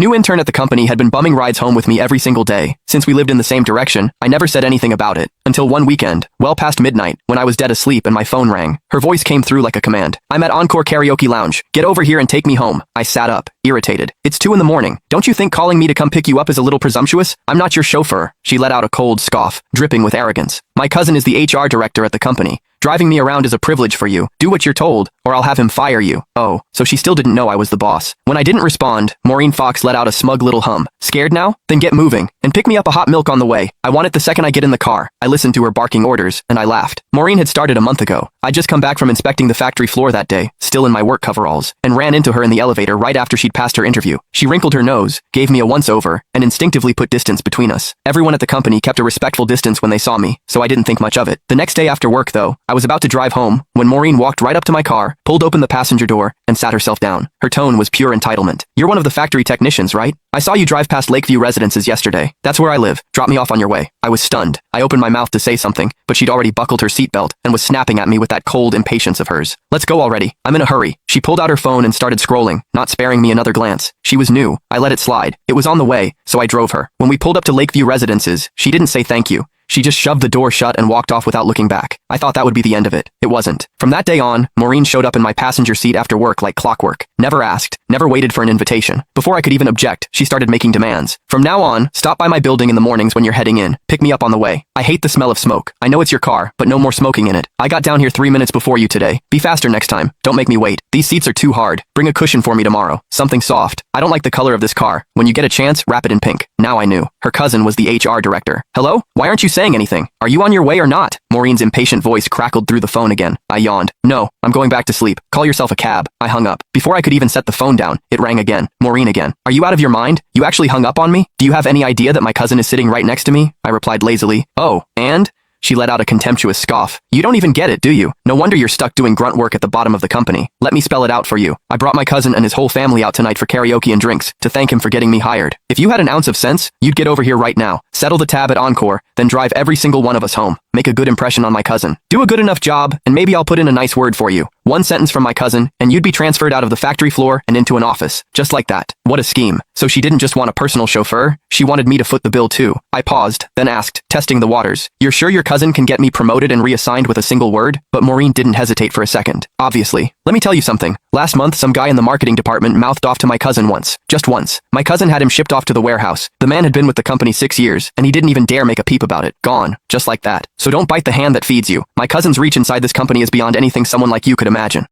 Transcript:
New intern at the company had been bumming rides home with me every single day. Since we lived in the same direction, I never said anything about it. Until one weekend, well past midnight, when I was dead asleep and my phone rang. Her voice came through like a command. "I'm at Encore Karaoke Lounge. Get over here and take me home." I sat up, irritated. "It's 2 in the morning. Don't you think calling me to come pick you up is a little presumptuous? I'm not your chauffeur." She let out a cold scoff, dripping with arrogance. "My cousin is the HR director at the company. Driving me around is a privilege for you. Do what you're told, or I'll have him fire you." Oh, so she still didn't know I was the boss. When I didn't respond, Maureen Fox let out a smug little hum. "Scared now? Then get moving, and pick me up a hot milk on the way. I want it the second I get in the car." I listened to her barking orders, and I laughed. Maureen had started a month ago. I'd just come back from inspecting the factory floor that day, still in my work coveralls, and ran into her in the elevator right after she'd passed her interview. She wrinkled her nose, gave me a once-over, and instinctively put distance between us. Everyone at the company kept a respectful distance when they saw me, so I didn't think much of it. The next day after work, though, I was about to drive home when Maureen walked right up to my car, pulled open the passenger door, and sat herself down. Her tone was pure entitlement. "You're one of the factory technicians, right? I saw you drive past Lakeview Residences yesterday. That's where I live. Drop me off on your way." I was stunned. I opened my mouth to say something, but she'd already buckled her seatbelt and was snapping at me with that cold impatience of hers. "Let's go already. I'm in a hurry." She pulled out her phone and started scrolling, not sparing me another glance. She was new. I let it slide. It was on the way, so I drove her. When we pulled up to Lakeview Residences, she didn't say thank you. She just shoved the door shut and walked off without looking back. I thought that would be the end of it. It wasn't. From that day on, Maureen showed up in my passenger seat after work like clockwork. Never asked, never waited for an invitation. Before I could even object, she started making demands. "From now on, stop by my building in the mornings when you're heading in. Pick me up on the way. I hate the smell of smoke. I know it's your car, but no more smoking in it. I got down here 3 minutes before you today. Be faster next time. Don't make me wait. These seats are too hard. Bring a cushion for me tomorrow. Something soft. I don't like the color of this car. When you get a chance, wrap it in pink." Now I knew. Her cousin was the HR director. "Hello? Why aren't you saying anything? Are you on your way or not?" Maureen's impatient voice crackled through the phone again. I yawned. "No, I'm going back to sleep. Call yourself a cab." I hung up. Before I could even set the phone down, it rang again. Maureen again. "Are you out of your mind? You actually hung up on me? Do you have any idea that my cousin is sitting right next to me?" I replied lazily. "Oh, and?" She let out a contemptuous scoff. "You don't even get it, do you? No wonder you're stuck doing grunt work at the bottom of the company. Let me spell it out for you. I brought my cousin and his whole family out tonight for karaoke and drinks, to thank him for getting me hired. If you had an ounce of sense, you'd get over here right now, settle the tab at Encore, then drive every single one of us home. Make a good impression on my cousin. Do a good enough job, and maybe I'll put in a nice word for you. One sentence from my cousin, and you'd be transferred out of the factory floor and into an office. Just like that." What a scheme. So she didn't just want a personal chauffeur, she wanted me to foot the bill too. I paused, then asked, testing the waters, "You're sure your cousin can get me promoted and reassigned with a single word?" But Maureen didn't hesitate for a second. "Obviously. Let me tell you something. Last month, some guy in the marketing department mouthed off to my cousin once. Just once. My cousin had him shipped off to the warehouse. The man had been with the company 6 years, and he didn't even dare make a peep about it. Gone. Just like that. So don't bite the hand that feeds you. My cousin's reach inside this company is beyond anything someone like you could imagine."